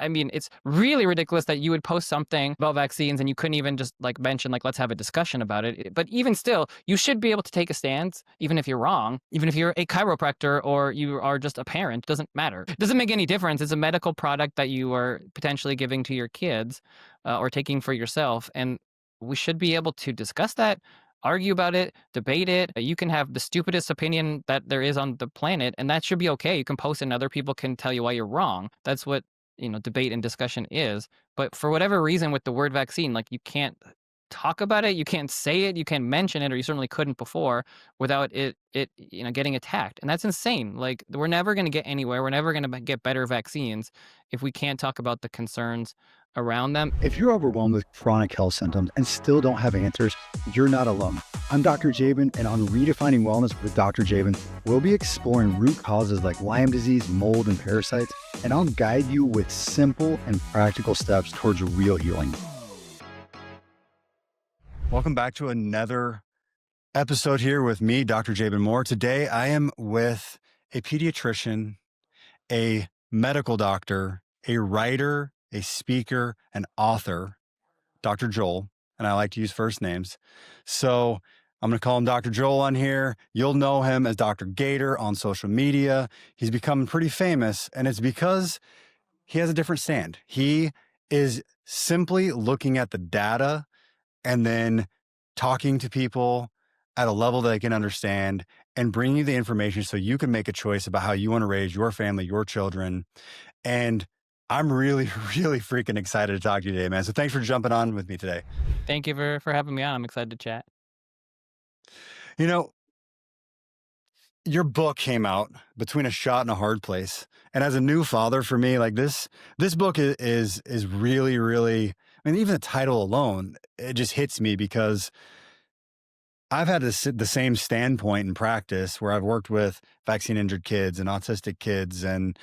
I mean, it's really ridiculous that you would post something about vaccines and you couldn't even just like mention, like, let's have a discussion about it. But even still, you should be able to take a stance, even if you're wrong, even if you're a chiropractor or you are just a parent, doesn't matter. It doesn't make any difference. It's a medical product that you are potentially giving to your kids or taking for yourself. And we should be able to discuss that, argue about it, debate it. You can have the stupidest opinion that there is on the planet, and that should be okay. You can post and other people can tell you why you're wrong. That's what, debate and discussion is. But for whatever reason with the word vaccine, like, you can't talk about it, you can't say it, you can't mention it, or you certainly couldn't before without it getting attacked. And that's insane. Like, we're never going to get anywhere. We're never going to get better vaccines if we can't talk about the concerns around them. If you're overwhelmed with chronic health symptoms and still don't have answers, you're not alone. I'm Dr. Jaban, and on Redefining Wellness with Dr. Jaban, we'll be exploring root causes like Lyme disease, mold, and parasites, and I'll guide you with simple and practical steps towards real healing. Welcome back to another episode here with me, Dr. Jaban Moore. Today, I am with a pediatrician, a medical doctor, a writer, a speaker, an author, Dr. Joel, and I like to use first names. So I'm going to call him Dr. Joel on here. You'll know him as Dr. Gator on social media. He's become pretty famous, and it's because he has a different stand. He is simply looking at the data and then talking to people at a level that they can understand and bringing you the information so you can make a choice about how you want to raise your family, your children. And I'm really, really freaking excited to talk to you today, man. So thanks for jumping on with me today. Thank you for having me on. I'm excited to chat. You know, your book came out Between a Shot and a Hard Place. And as a new father for me, like this book is really, really, I mean, even the title alone, it just hits me because I've had the same standpoint in practice where I've worked with vaccine injured kids and autistic kids and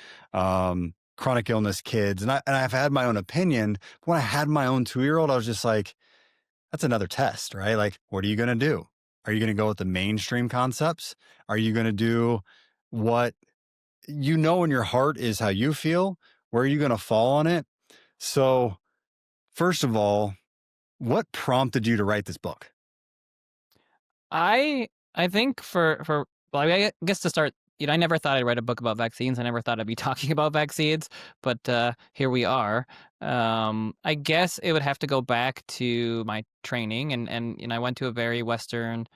chronic illness kids. And I've had my own opinion. But when I had my own 2-year-old, I was just like, that's another test, right? Like, what are you going to do? Are you going to go with the mainstream concepts? Are you going to do what you know in your heart is how you feel? Where are you going to fall on it? So first of all, what prompted you to write this book? I think well, I guess to start, I never thought I'd write a book about vaccines. I never thought I'd be talking about vaccines, but here we are. I guess it would have to go back to my training, and I went to a very Western,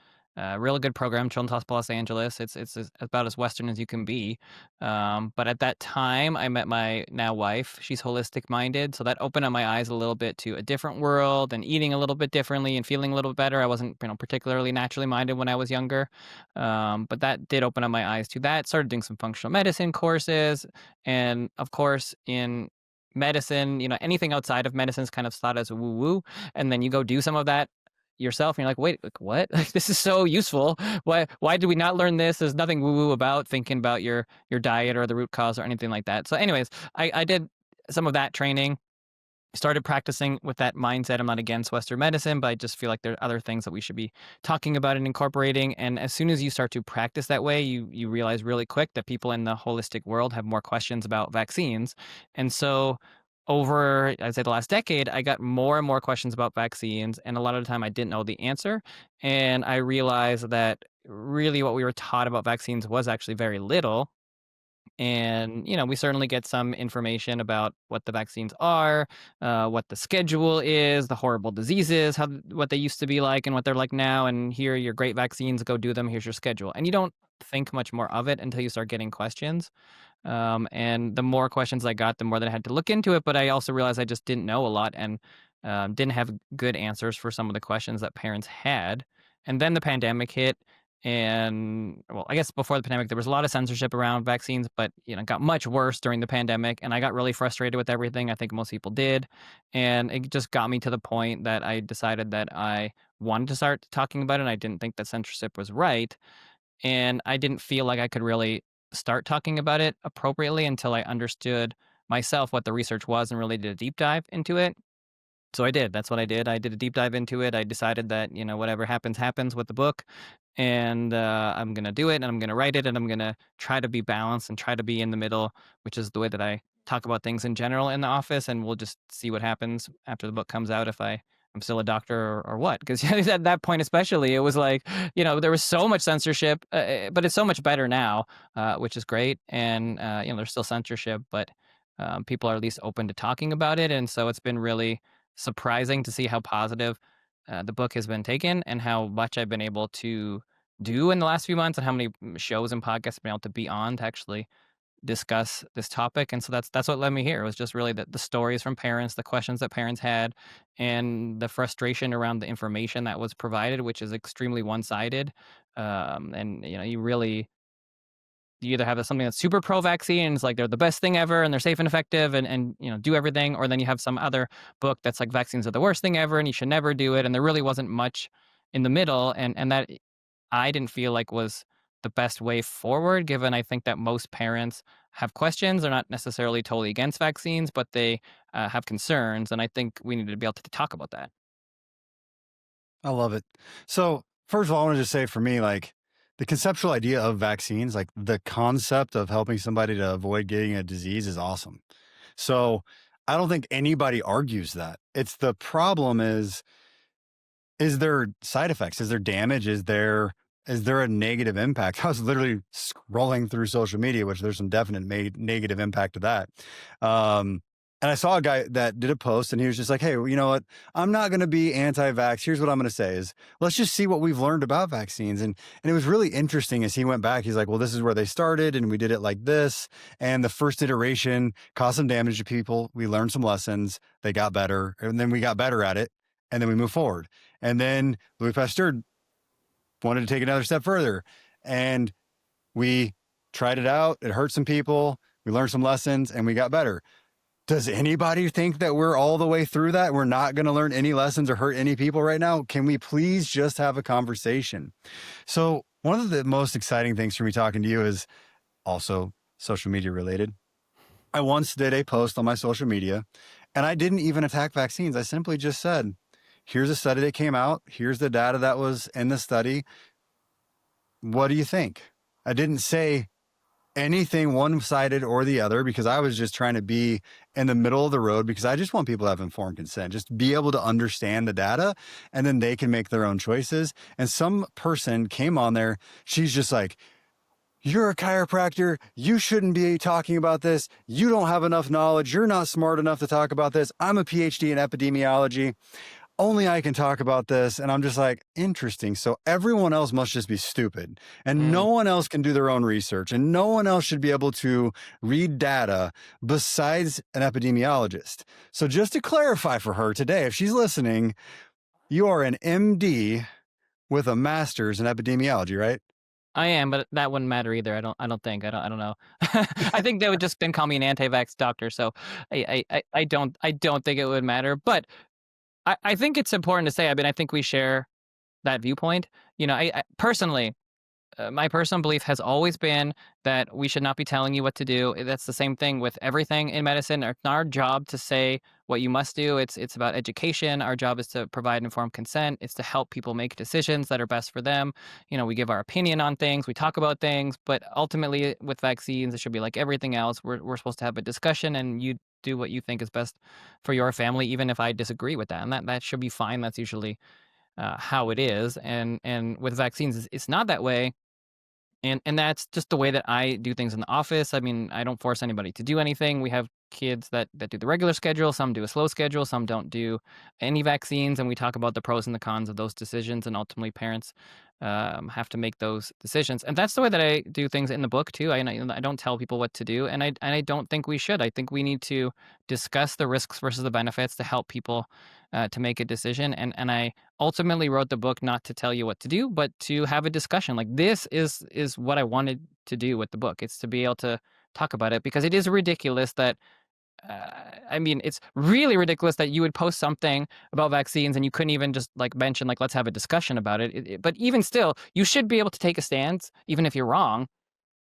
real good program, Children's Hospital Los Angeles. It's about as Western as you can be. But at that time, I met my now wife. She's holistic minded, so that opened up my eyes a little bit to a different world and eating a little bit differently and feeling a little better. I wasn't, particularly naturally minded when I was younger, but that did open up my eyes to that. Started doing some functional medicine courses, and of course, in medicine, anything outside of medicine is kind of thought as woo woo, and then you go do some of that yourself and you're like, wait, like, what? Like, this is so useful. Why did we not learn this? There's nothing woo woo about thinking about your diet or the root cause or anything like that. So anyways, I did some of that training, started practicing with that mindset. I'm not against Western medicine, but I just feel like there are other things that we should be talking about and incorporating. And as soon as you start to practice that way, you realize really quick that people in the holistic world have more questions about vaccines. And so over, I'd say, the last decade, I got more and more questions about vaccines, and a lot of the time I didn't know the answer. And I realized that really what we were taught about vaccines was actually very little. And, we certainly get some information about what the vaccines are, what the schedule is, the horrible diseases, what they used to be like and what they're like now. And here are your great vaccines, go do them. Here's your schedule. And you don't think much more of it until you start getting questions. And the more questions I got, the more that I had to look into it. But I also realized I just didn't know a lot and didn't have good answers for some of the questions that parents had. And then the pandemic hit. And well, I guess before the pandemic, there was a lot of censorship around vaccines, but it got much worse during the pandemic. And I got really frustrated with everything. I think most people did. And it just got me to the point that I decided that I wanted to start talking about it. And I didn't think that censorship was right. And I didn't feel like I could really start talking about it appropriately until I understood myself what the research was and really did a deep dive into it. So I did. That's what I did. I did a deep dive into it. I decided that, whatever happens, happens with the book. And I'm going to do it and I'm going to write it and I'm going to try to be balanced and try to be in the middle, which is the way that I talk about things in general in the office, and we'll just see what happens after the book comes out if I'm still a doctor or what. Because at that point, especially, it was like, there was so much censorship, but it's so much better now, which is great. And, there's still censorship, but people are at least open to talking about it. And so it's been really surprising to see how positive the book has been taken and how much I've been able to do in the last few months and how many shows and podcasts I've been able to be on to actually discuss this topic. And so that's what led me here. It was just really the stories from parents, the questions that parents had, and the frustration around the information that was provided, which is extremely one-sided. And you either have something that's super pro-vaccine and it's like they're the best thing ever and they're safe and effective and do everything, or then you have some other book that's like vaccines are the worst thing ever and you should never do it. And there really wasn't much in the middle, and that I didn't feel like was the best way forward, given I think that most parents have questions. They're not necessarily totally against vaccines, but they have concerns. And I think we need to be able to talk about that. I love it. So, first of all, I want to just say for me, like the conceptual idea of vaccines, like the concept of helping somebody to avoid getting a disease is awesome. So, I don't think anybody argues that. It's the problem is there side effects? Is there damage? Is there a negative impact? I was literally scrolling through social media, which there's some definite negative impact to that. And I saw a guy that did a post and he was just like, hey, well, you know what? I'm not going to be anti-vax. Here's what I'm going to say is let's just see what we've learned about vaccines. And it was really interesting as he went back. He's like, well, this is where they started and we did it like this. And the first iteration caused some damage to people. We learned some lessons. They got better. And then we got better at it. And then we moved forward. And then Louis Pasteur wanted to take another step further. And we tried it out. It hurt some people. We learned some lessons and we got better. Does anybody think that we're all the way through that? We're not going to learn any lessons or hurt any people right now? Can we please just have a conversation? So one of the most exciting things for me talking to you is also social media related. I once did a post on my social media and I didn't even attack vaccines. I simply just said, here's a study that came out. Here's the data that was in the study. What do you think? I didn't say anything one-sided or the other because I was just trying to be in the middle of the road because I just want people to have informed consent, just be able to understand the data and then they can make their own choices. And some person came on there. She's just like, you're a chiropractor. You shouldn't be talking about this. You don't have enough knowledge. You're not smart enough to talk about this. I'm a PhD in epidemiology. Only I can talk about this. And I'm just like, interesting. So everyone else must just be stupid and no one else can do their own research and no one else should be able to read data besides an epidemiologist. So just to clarify for her today, if she's listening, you are an MD with a master's in epidemiology, right? I am, but that wouldn't matter either. I don't think. I don't know. I think they would just then call me an anti-vax doctor. So I don't think it would matter. But I think it's important to say, I mean, I think we share that viewpoint. I personally, my personal belief has always been that we should not be telling you what to do. That's the same thing with everything in medicine. It's not our job to say what you must do. It's about education. Our job is to provide informed consent. It's to help people make decisions that are best for them. We give our opinion on things. We talk about things, but ultimately with vaccines, it should be like everything else. We're supposed to have a discussion, and you do what you think is best for your family, even if I disagree with that. And that should be fine. That's usually how it is. And with vaccines, it's not that way. And that's just the way that I do things in the office. I mean, I don't force anybody to do anything. We have kids that do the regular schedule. Some do a slow schedule. Some don't do any vaccines. And we talk about the pros and the cons of those decisions. And ultimately, parents have to make those decisions. And that's the way that I do things in the book, too. I don't tell people what to do. And I don't think we should. I think we need to discuss the risks versus the benefits to help people to make a decision. And I ultimately wrote the book not to tell you what to do, but to have a discussion. Like, this is what I wanted to do with the book. It's to be able to talk about it, because it is ridiculous that I mean, it's really ridiculous that you would post something about vaccines and you couldn't even just like mention, like, let's have a discussion about it. But even still, you should be able to take a stance, even if you're wrong.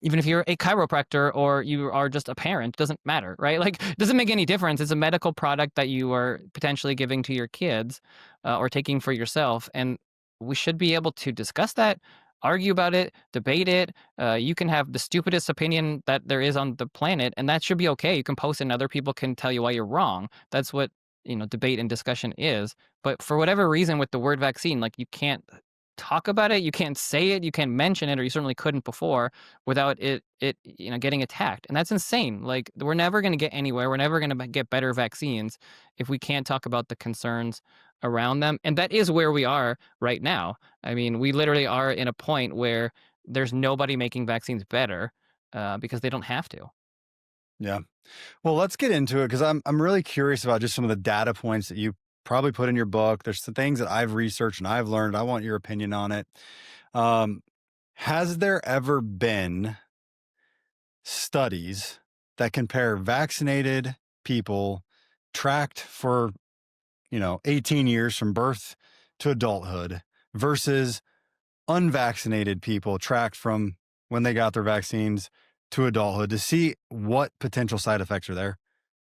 Even if you're a chiropractor or you are just a parent, doesn't matter, right? Like, it doesn't make any difference. It's a medical product that you are potentially giving to your kids or taking for yourself. And we should be able to discuss that. argue about it, debate it. You can have the stupidest opinion that there is on the planet, and that should be okay. You can post it and other people can tell you why you're wrong. That's what, debate and discussion is. But for whatever reason with the word vaccine, like, you can't talk about it, you can't say it, you can't mention it, or you certainly couldn't before without it getting attacked. And that's insane. Like, we're never going to get anywhere. We're never going to get better vaccines if we can't talk about the concerns around them. And that is where we are right now. I mean, we literally are in a point where there's nobody making vaccines better because they don't have to. Yeah. Well, let's get into it because I'm really curious about just some of the data points that you probably put in your book. There's some things that I've researched and I've learned. I want your opinion on it. Um, has there ever been studies that compare vaccinated people tracked for 18 years from birth to adulthood versus unvaccinated people tracked from when they got their vaccines to adulthood to see what potential side effects are there?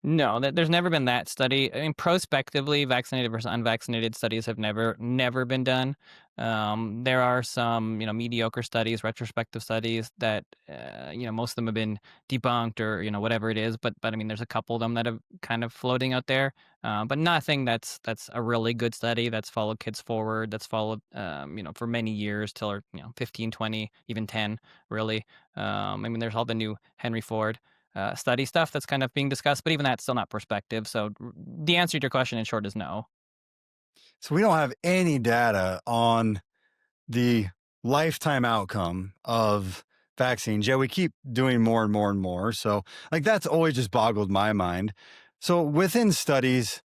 No, there's never been that study. I mean, prospectively, vaccinated versus unvaccinated studies have never been done. There are some, mediocre studies, retrospective studies that, most of them have been debunked or, whatever it is. But I mean, there's a couple of them that have kind of floating out there. But nothing that's a really good study that's followed kids forward, that's followed, for many years till, 15, 20, even 10, really. I mean, there's all the new Henry Ford study stuff that's kind of being discussed, but even that's still not perspective. So the answer to your question in short is no. So we don't have any data on the lifetime outcome of vaccines. Yeah, we keep doing more and more and more. So, like, that's always just boggled my mind. So, within studies,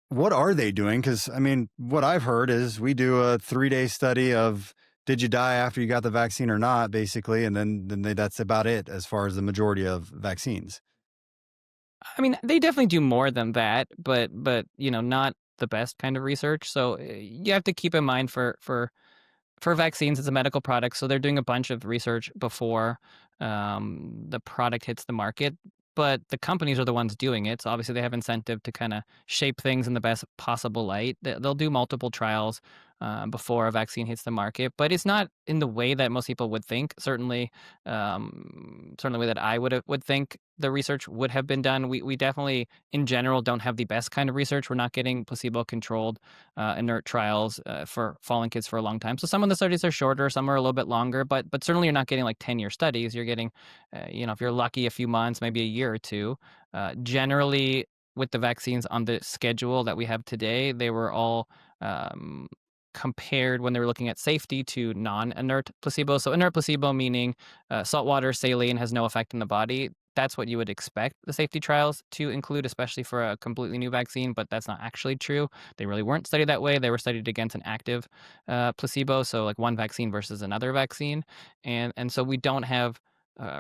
what are they doing? Because, I mean, what I've heard is we do a 3-day study of did you die after you got the vaccine or not, basically. And that's about it as far as the majority of vaccines. I mean, they definitely do more than that, but not the best kind of research. So you have to keep in mind for vaccines, it's a medical product, so they're doing a bunch of research before the product hits the market. But the companies are the ones doing it, so obviously they have incentive to kind of shape things in the best possible light. They'll do multiple trials before a vaccine hits the market, but it's not in the way that most people would think. Certainly, way that I would think the research would have been done. We definitely, in general, don't have the best kind of research. We're not getting placebo-controlled inert trials for following kids for a long time. So some of the studies are shorter, some are a little bit longer, but certainly you're not getting like 10-year studies. You're getting, if you're lucky, a few months, maybe a year or two. Generally, with the vaccines on the schedule that we have today, they were all compared when they were looking at safety to non-inert placebo. So inert placebo meaning saltwater, saline has no effect in the body. That's what you would expect the safety trials to include, especially for a completely new vaccine, but that's not actually true. They really weren't studied that way. They were studied against an active placebo, so like one vaccine versus another vaccine, and so we don't have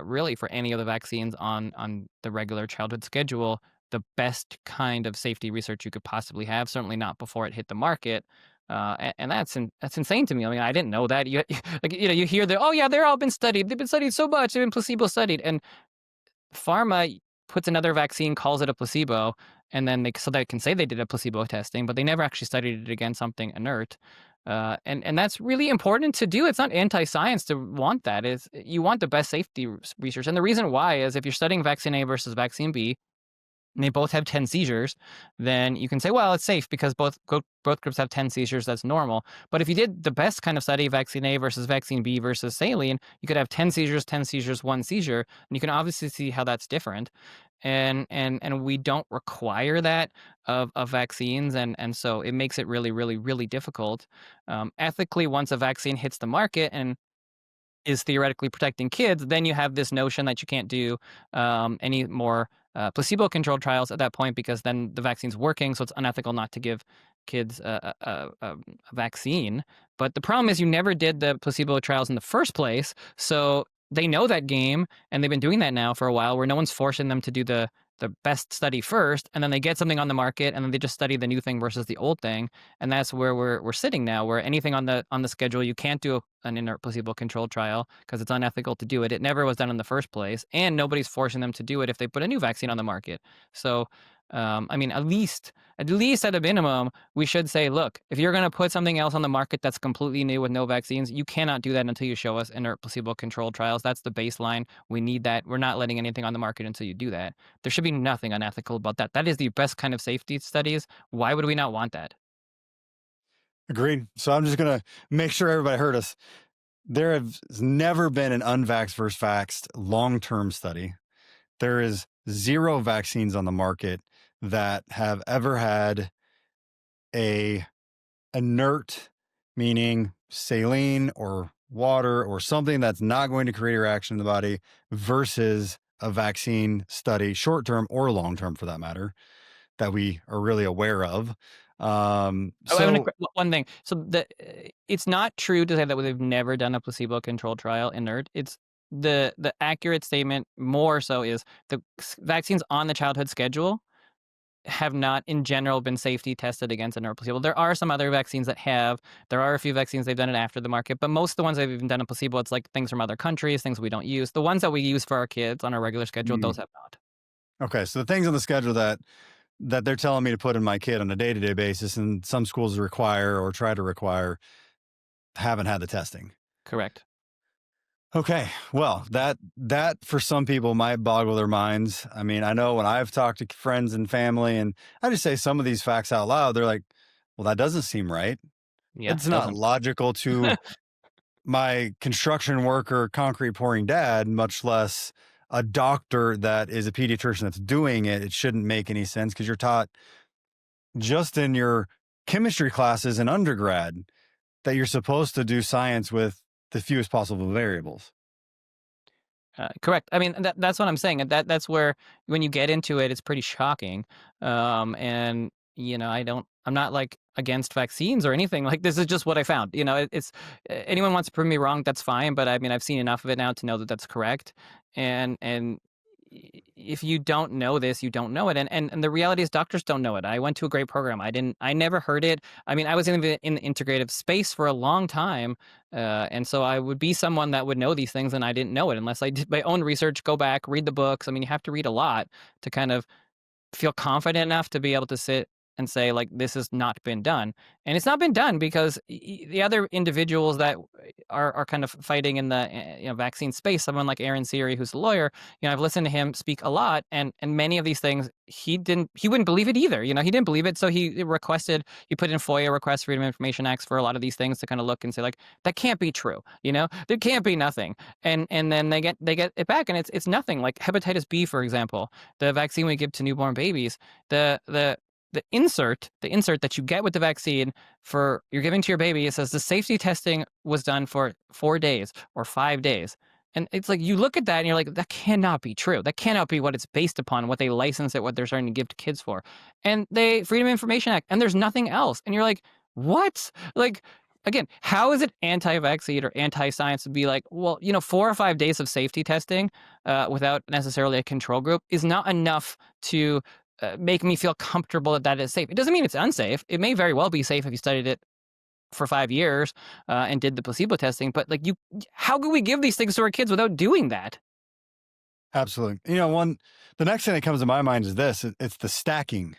really for any of the vaccines on the regular childhood schedule the best kind of safety research you could possibly have. Certainly not before it hit the market. And that's insane to me. I mean, I didn't know that. You like you hear that, oh yeah, they're all been studied. They've been studied so much. They've been placebo studied, and pharma puts another vaccine, calls it a placebo, and then so they can say they did a placebo testing, but they never actually studied it against something inert. And that's really important to do. It's not anti-science to want that. Is you want the best safety research, and the reason why is if you're studying vaccine A versus vaccine B, and they both have 10 seizures, then you can say, well, it's safe because both groups have 10 seizures. That's normal. But if you did the best kind of study, vaccine A versus vaccine B versus saline, you could have 10 seizures, 1 seizure, and you can obviously see how that's different. And we don't require that of vaccines, and so it makes it really, really, really difficult. Ethically, once a vaccine hits the market and is theoretically protecting kids, then you have this notion that you can't do any more placebo-controlled trials at that point because then the vaccine's working, so it's unethical not to give kids a vaccine. But the problem is you never did the placebo trials in the first place, so they know that game, and they've been doing that now for a while, where no one's forcing them to do the best study first, and then they get something on the market, and then they just study the new thing versus the old thing, and that's where we're sitting now. Where anything on the schedule, you can't do an inert placebo-controlled trial because it's unethical to do it. It never was done in the first place, and nobody's forcing them to do it if they put a new vaccine on the market. So I mean, at least at a minimum, we should say, look, if you're going to put something else on the market that's completely new with no vaccines, you cannot do that until you show us inert placebo-controlled trials. That's the baseline. We need that. We're not letting anything on the market until you do that. There should be nothing unethical about that. That is the best kind of safety studies. Why would we not want that? Agreed. So I'm just going to make sure everybody heard us. There has never been an unvaxxed versus vaxxed long-term study. There is 0 vaccines on the market that have ever had a inert, meaning saline or water or something that's not going to create a reaction in the body, versus a vaccine study, short-term or long-term for that matter, that we are really aware of. Oh, So one thing. So it's not true to say that they've never done a placebo-controlled trial inert. It's the accurate statement more so is the vaccines on the childhood schedule have not in general been safety tested against inert placebo. There are some other vaccines that have. There are a few vaccines they've done it after the market, but most of the ones they've even done a placebo, it's like things from other countries, things we don't use. The ones that we use for our kids on our regular schedule, those have not. okay, so the things on the schedule that they're telling me to put in my kid on a day-to-day basis, and some schools require or try to require, haven't had the testing. Correct. Okay, well, that for some people might boggle their minds. I mean, I know when I've talked to friends and family, and I just say some of these facts out loud, they're like, well, that doesn't seem right. Yeah, It's it not doesn't. logical to my construction worker, concrete pouring dad, much less a doctor that is a pediatrician that's doing it. It shouldn't make any sense because you're taught just in your chemistry classes in undergrad that you're supposed to do science with the fewest possible variables. Correct. I mean, that's what I'm saying. And that's where when you get into it, it's pretty shocking. And I'm not like against vaccines or anything. Like this is just what I found. It's anyone wants to prove me wrong, that's fine. But I mean, I've seen enough of it now to know that that's correct. And if you don't know this, you don't know it. And the reality is doctors don't know it. I went to a great program. I never heard it. I mean, I was in the integrative space for a long time. And so I would be someone that would know these things, and I didn't know it unless I did my own research, go back, read the books. I mean, you have to read a lot to kind of feel confident enough to be able to sit and say, like, this has not been done. And it's not been done because the other individuals that are kind of fighting in the vaccine space, someone like Aaron Siri, who's a lawyer, I've listened to him speak a lot, and many of these things he wouldn't believe it either. He didn't believe it, so he put in FOIA requests, Freedom of Information Acts, for a lot of these things to kind of look and say, like, that can't be true. There can't be nothing. And then they get it back, and it's nothing. Like hepatitis B, for example, the vaccine we give to newborn babies, the insert that you get with the vaccine for you're giving to your baby, it says the safety testing was done for 4 days or 5 days. And it's like you look at that and you're like, that cannot be true. That cannot be what it's based upon, what they license it, what they're starting to give to kids for. And they Freedom of Information Act, and there's nothing else. And you're like, what? Like, again, how is it anti-vaccine or anti-science to be like, well, 4 or 5 days of safety testing without necessarily a control group is not enough to make me feel comfortable that is safe. It doesn't mean it's unsafe. It may very well be safe if you studied it for 5 years and did the placebo testing. But like, how can we give these things to our kids without doing that? Absolutely. The next thing that comes to my mind is this: it's the stacking.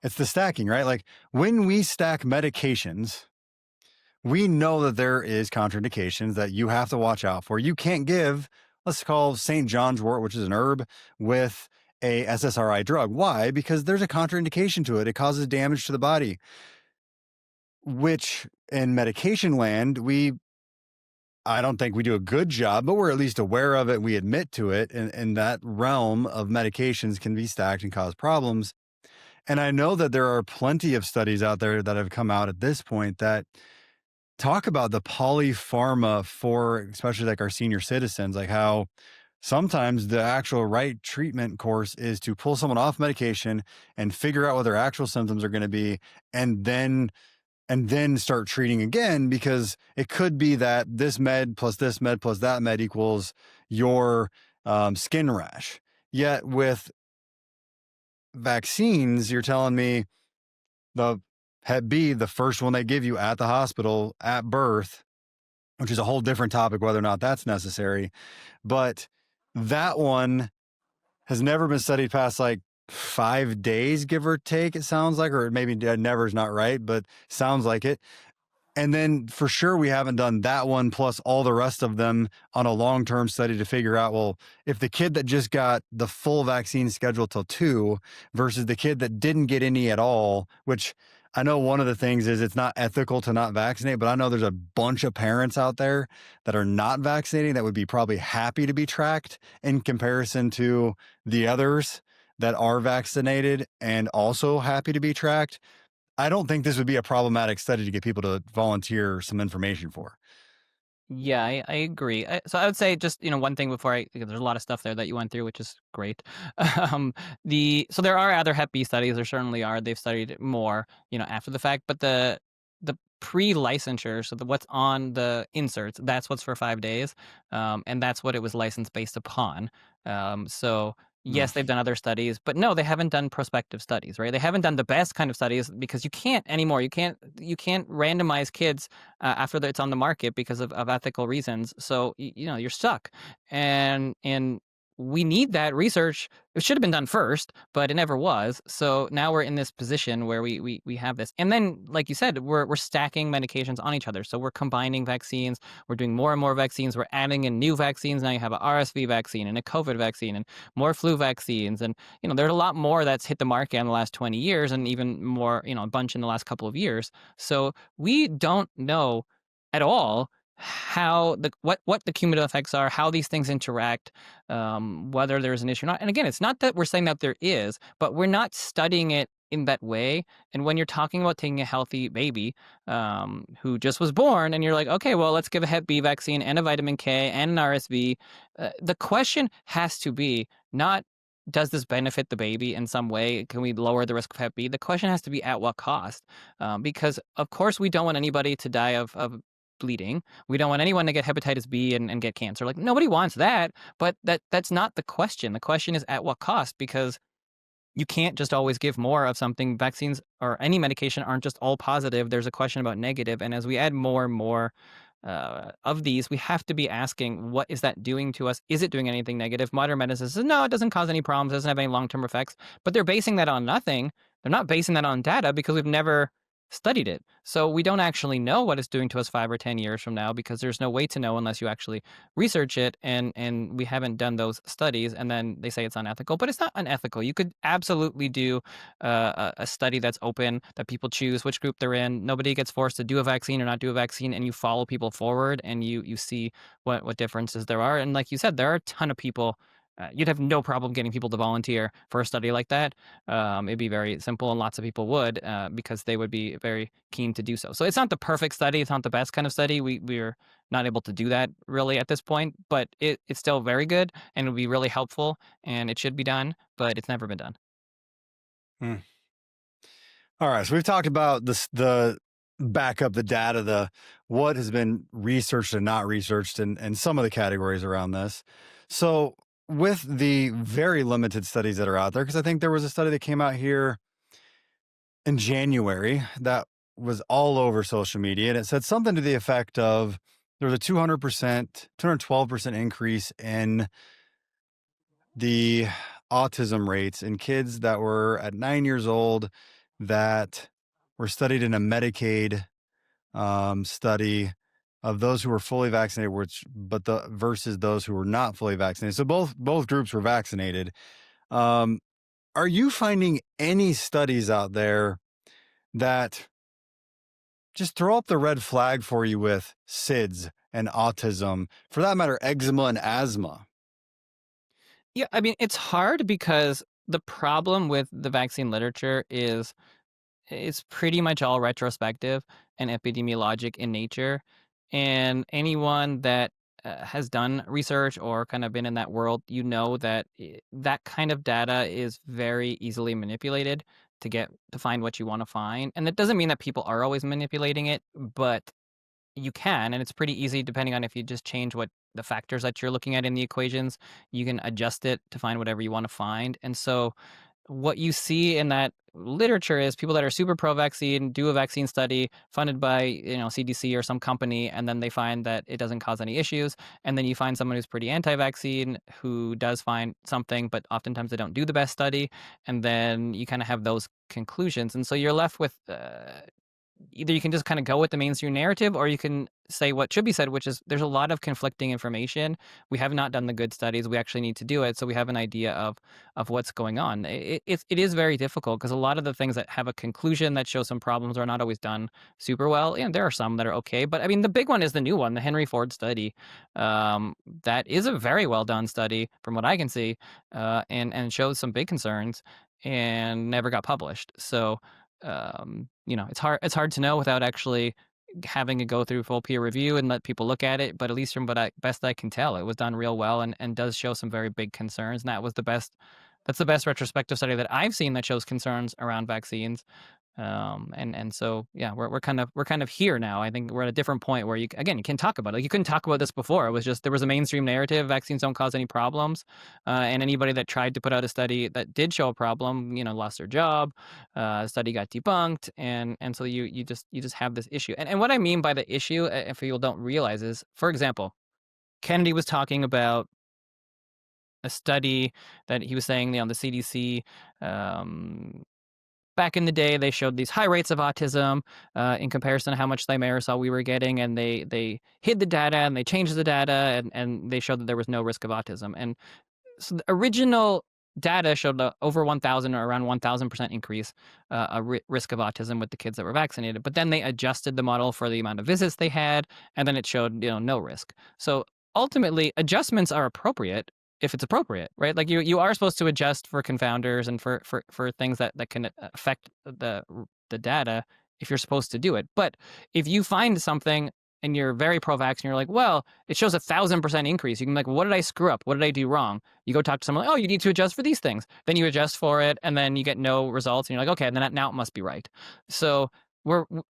It's the stacking, right? Like when we stack medications, we know that there is contraindications that you have to watch out for. You can't give, let's call St. John's wort, which is an herb, with a SSRI drug. Why? Because there's a contraindication to it. It causes damage to the body, which in medication land, I don't think we do a good job, but we're at least aware of it. We admit to it. And that realm of medications can be stacked and cause problems. And I know that there are plenty of studies out there that have come out at this point that talk about the polypharma for especially like our senior citizens, like how sometimes the actual right treatment course is to pull someone off medication and figure out what their actual symptoms are going to be, and then start treating again, because it could be that this med plus that med equals your skin rash. Yet with vaccines, you're telling me the Hep B, the first one they give you at the hospital at birth, which is a whole different topic, whether or not that's necessary. But that one has never been studied past like 5 days, give or take, it sounds like, or maybe never is not right, but sounds like it. And then for sure, we haven't done that one plus all the rest of them on a long-term study to figure out, well, if the kid that just got the full vaccine schedule till 2 versus the kid that didn't get any at all, which I know one of the things is it's not ethical to not vaccinate, but I know there's a bunch of parents out there that are not vaccinating that would be probably happy to be tracked in comparison to the others that are vaccinated and also happy to be tracked. I don't think this would be a problematic study to get people to volunteer some information for. Yeah, I agree. So I would say just, one thing before because there's a lot of stuff there that you went through, which is great. So there are other Hep B studies. There certainly are. They've studied it more, after the fact. But the pre-licensure, so what's on the inserts, that's what's for 5 days, and that's what it was licensed based upon. So Mm. yes, they've done other studies, but no, they haven't done prospective studies, right? They haven't done the best kind of studies because you can't anymore. You can't randomize kids after it's on the market because of ethical reasons. So you're stuck, and we need that research. It should have been done first, but it never was. So now we're in this position where we have this, and then like you said, we're stacking medications on each other. So we're combining vaccines. We're doing more and more vaccines. We're adding in new vaccines. Now you have a RSV vaccine and a COVID vaccine and more flu vaccines, and there's a lot more that's hit the market in the last 20 years, and even more, a bunch in the last couple of years. So we don't know at all how what the cumulative effects are, how these things interact, whether there's an issue or not. And again, it's not that we're saying that there is, but we're not studying it in that way. And when you're talking about taking a healthy baby who just was born, and you're like, okay, well, let's give a Hep B vaccine and a vitamin K and an RSV, the question has to be not, does this benefit the baby in some way? Can we lower the risk of Hep B? The question has to be at what cost? Because, of course, we don't want anybody to die of bleeding. We don't want anyone to get hepatitis B and get cancer. Like, nobody wants that. But that's not the question. The question is at what cost? Because you can't just always give more of something. Vaccines or any medication aren't just all positive. There's a question about negative. And as we add more and more of these, we have to be asking, what is that doing to us? Is it doing anything negative? Modern medicine says, no, it doesn't cause any problems. It doesn't have any long-term effects. But they're basing that on nothing. They're not basing that on data because we've never studied it. So we don't actually know what it's doing to us 5 or 10 years from now because there's no way to know unless you actually research it. And we haven't done those studies. And then they say it's unethical, but it's not unethical. You could absolutely do a study that's open, that people choose which group they're in. Nobody gets forced to do a vaccine or not do a vaccine, and you follow people forward and you see what differences there are. And like you said, there are a ton of people. You'd have no problem getting people to volunteer for a study like that. It'd be very simple, and lots of people would because they would be very keen to do so. So it's not the perfect study. It's not the best kind of study. We're not able to do that really at this point, but it's still very good and it would be really helpful, and it should be done, but it's never been done. Mm. All right. So we've talked about this, the backup, the data, the what has been researched and not researched, and some of the categories around this. So with the very limited studies that are out there, because I think there was a study that came out here in January that was all over social media, and it said something to the effect of there was a 200%, 212% increase in the autism rates in kids that were at 9 years old that were studied in a Medicaid study of those who were fully vaccinated, but the versus those who were not fully vaccinated. So both groups were vaccinated. Um, are you finding any studies out there that just throw up the red flag for you with SIDS and autism, for that matter, eczema and asthma? Yeah, I mean, it's hard because the problem with the vaccine literature is it's pretty much all retrospective and epidemiologic in nature. And anyone that has done research or kind of been in that world, that that kind of data is very easily manipulated to find what you want to find. And that doesn't mean that people are always manipulating it, but you can, and it's pretty easy depending on if you just change what the factors that you're looking at in the equations, you can adjust it to find whatever you want to find. And so what you see in that literature is people that are super pro-vaccine do a vaccine study funded by CDC or some company, and then they find that it doesn't cause any issues. And then you find someone who's pretty anti-vaccine who does find something, but oftentimes they don't do the best study, and then you kind of have those conclusions. And so you're left with either you can just kind of go with the mainstream narrative, or you can say what should be said, which is there's a lot of conflicting information. We have not done the good studies. We actually need to do it, so we have an idea of what's going on. It is very difficult because a lot of the things that have a conclusion that show some problems are not always done super well. And there are some that are okay, but I mean the big one is the new one, the Henry Ford study. That is a very well done study from what I can see, and shows some big concerns and never got published. So it's hard to know without actually having to go through full peer review and let people look at it. But at least from best I can tell, it was done real well and does show some very big concerns. And that's the best retrospective study that I've seen that shows concerns around vaccines. And so yeah, we're kind of here now. I think we're at a different point where you can talk about it. Like, you couldn't talk about this before. It was just there was a mainstream narrative: vaccines don't cause any problems, and anybody that tried to put out a study that did show a problem, lost their job. The study got debunked, and so you just have this issue. And what I mean by the issue, if people don't realize, is, for example, Kennedy was talking about a study that he was saying, the CDC. Back in the day, they showed these high rates of autism in comparison to how much thimerosal we were getting, and they hid the data and they changed the data, and they showed that there was no risk of autism. And so the original data showed over 1,000 or around 1,000% increase risk of autism with the kids that were vaccinated. But then they adjusted the model for the amount of visits they had, and then it showed no risk. So ultimately, adjustments are appropriate if it's appropriate, right? Like you are supposed to adjust for confounders and for things that can affect the data if you're supposed to do it. But if you find something and you're very pro-vax and you're like, well, it shows 1,000% increase, you can be like, what did I screw up? What did I do wrong? You go talk to someone like, oh, you need to adjust for these things. Then you adjust for it, and then you get no results, and you're like, okay, then now it must be right. So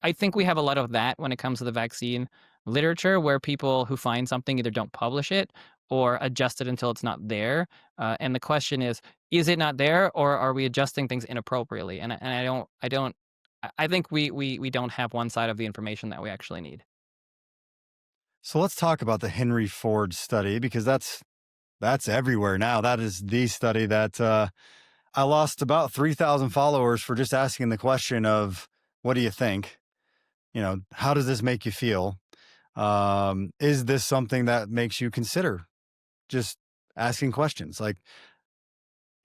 I think we have a lot of that when it comes to the vaccine literature, where people who find something either don't publish it or adjust it until it's not there. And the question is it not there, or are we adjusting things inappropriately? And I think we don't have one side of the information that we actually need. So let's talk about the Henry Ford study, because that's everywhere now. That is the study that I lost about 3,000 followers for just asking the question of, what do you think? How does this make you feel? Is this something that makes you consider just asking questions? Like,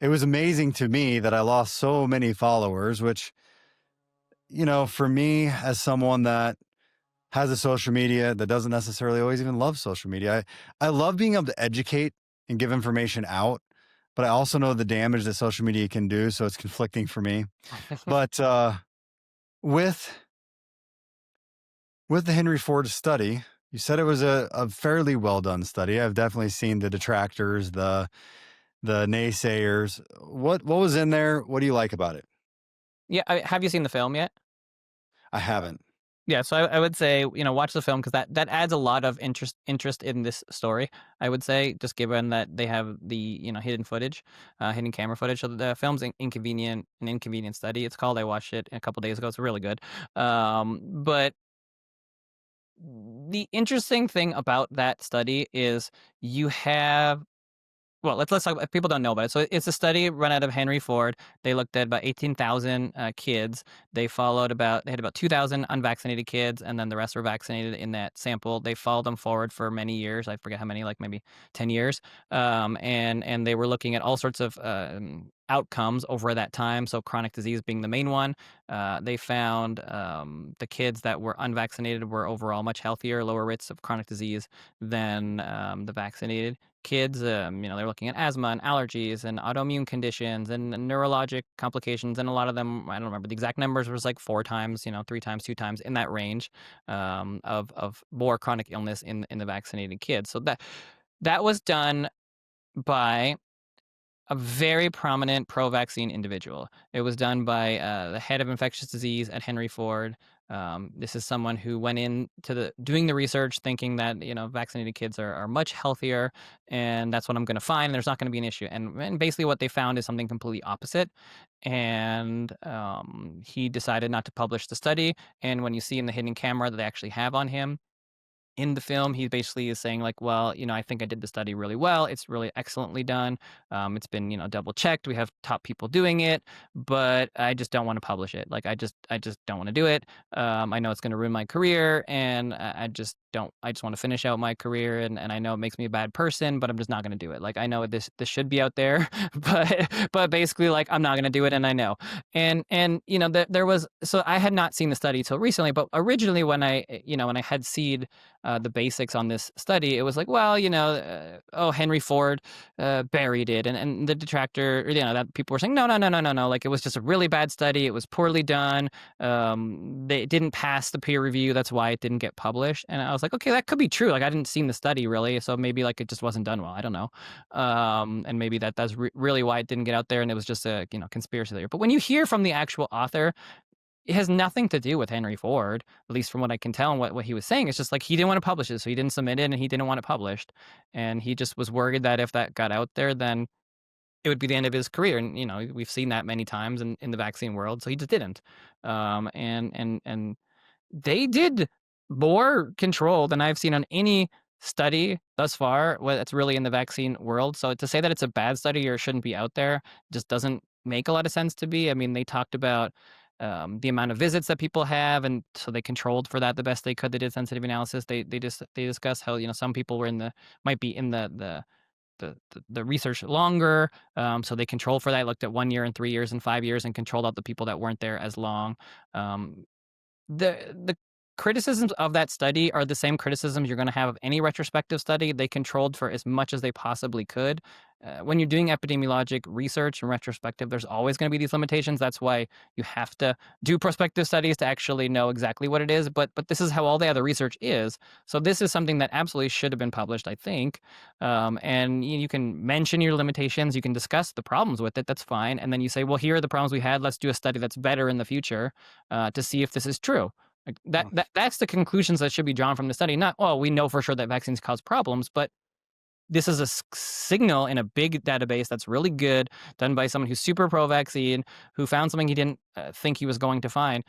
it was amazing to me that I lost so many followers, which, for me, as someone that has a social media that doesn't necessarily always even love social media, I love being able to educate and give information out, but I also know the damage that social media can do. So it's conflicting for me. But with the Henry Ford study, you said it was a fairly well done study. I've definitely seen the detractors, the naysayers. What was in there? What do you like about it? Yeah, have you seen the film yet? I haven't. Yeah, so I would say, watch the film, because that adds a lot of interest in this story. I would say, just given that they have the hidden footage, hidden camera footage. So the film's an inconvenient study. It's called. I watched it a couple days ago. It's really good. But the interesting thing about that study is you have. Well, let's talk. If people don't know about it, so it's a study run out of Henry Ford. They looked at about 18,000 kids. They had about 2,000 unvaccinated kids, and then the rest were vaccinated in that sample. They followed them forward for many years. I forget how many, like maybe 10 years. And they were looking at all sorts of outcomes over that time. So chronic disease being the main one. They found the kids that were unvaccinated were overall much healthier, lower risks of chronic disease than the vaccinated kids. They're looking at asthma and allergies and autoimmune conditions and neurologic complications, and a lot of them, I don't remember the exact numbers, was like 4 times, 3 times, 2 times, in that range of more chronic illness in the vaccinated kids. So that was done by a very prominent pro-vaccine individual. It was done by the head of infectious disease at Henry Ford. This is someone who went into doing the research thinking that, vaccinated kids are much healthier, and that's what I'm going to find. There's not going to be an issue. And basically what they found is something completely opposite. And he decided not to publish the study. And when you see in the hidden camera that they actually have on him, in the film, he basically is saying like, well, I think I did the study really well. It's really excellently done. It's been, double checked. We have top people doing it, but I just don't want to publish it. Like, I just don't want to do it. I know it's going to ruin my career, and I just don't. I just want to finish out my career, and I know it makes me a bad person, but I'm just not going to do it. Like, I know this should be out there, but basically, like, I'm not going to do it, and I know. And there was, so I had not seen the study till recently, but originally when I had seen the basics on this study, it was like, well, Henry Ford buried it, and the detractor, that people were saying, no, no, no, no, no, no, like it was just a really bad study. It was poorly done. They didn't pass the peer review. That's why it didn't get published. And I was like, okay, that could be true. Like I didn't see the study really, so maybe like it just wasn't done well. I don't know. And maybe that's really why it didn't get out there, and it was just a conspiracy theory. But when you hear from the actual author, it has nothing to do with Henry Ford, at least from what I can tell and what he was saying. It's just like he didn't want to publish it, so he didn't submit it, and he didn't want it published. And he just was worried that if that got out there, then it would be the end of his career. And we've seen that many times in the vaccine world, so he just didn't. And they did more controlled than I've seen on any study thus far that's really in the vaccine world. So to say that it's a bad study or shouldn't be out there just doesn't make a lot of sense to me. I mean, they talked about the amount of visits that people have, and so they controlled for that the best they could. They did sensitivity analysis. They discussed how some people might be in the research longer, so they controlled for that. Looked at 1 year and 3 years and 5 years, and controlled out the people that weren't there as long. The criticisms of that study are the same criticisms you're going to have of any retrospective study. They controlled for as much as they possibly could. When you're doing epidemiologic research and retrospective, there's always going to be these limitations. That's why you have to do prospective studies to actually know exactly what it is. But this is how all the other research is. So this is something that absolutely should have been published, I think. And you can mention your limitations. You can discuss the problems with it. That's fine. And then you say, well, here are the problems we had. Let's do a study that's better in the future to see if this is true. Like that's the conclusions that should be drawn from the study. Not, well, we know for sure that vaccines cause problems, but this is a signal in a big database that's really good, done by someone who's super pro-vaccine, who found something he didn't think he was going to find.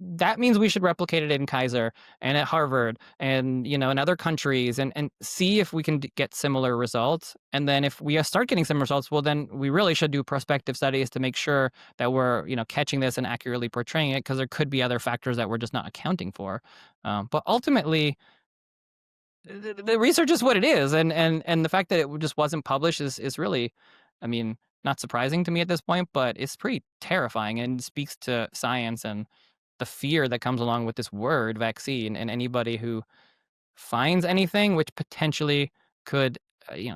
That means we should replicate it in Kaiser and at Harvard and in other countries, and see if we can get similar results. And then if we start getting some results, well, then we really should do prospective studies to make sure that we're catching this and accurately portraying it, because there could be other factors that we're just not accounting for. But ultimately, the research is what it is, and the fact that it just wasn't published is really, I mean, not surprising to me at this point, but it's pretty terrifying and speaks to science and the fear that comes along with this word vaccine. And anybody who finds anything which potentially could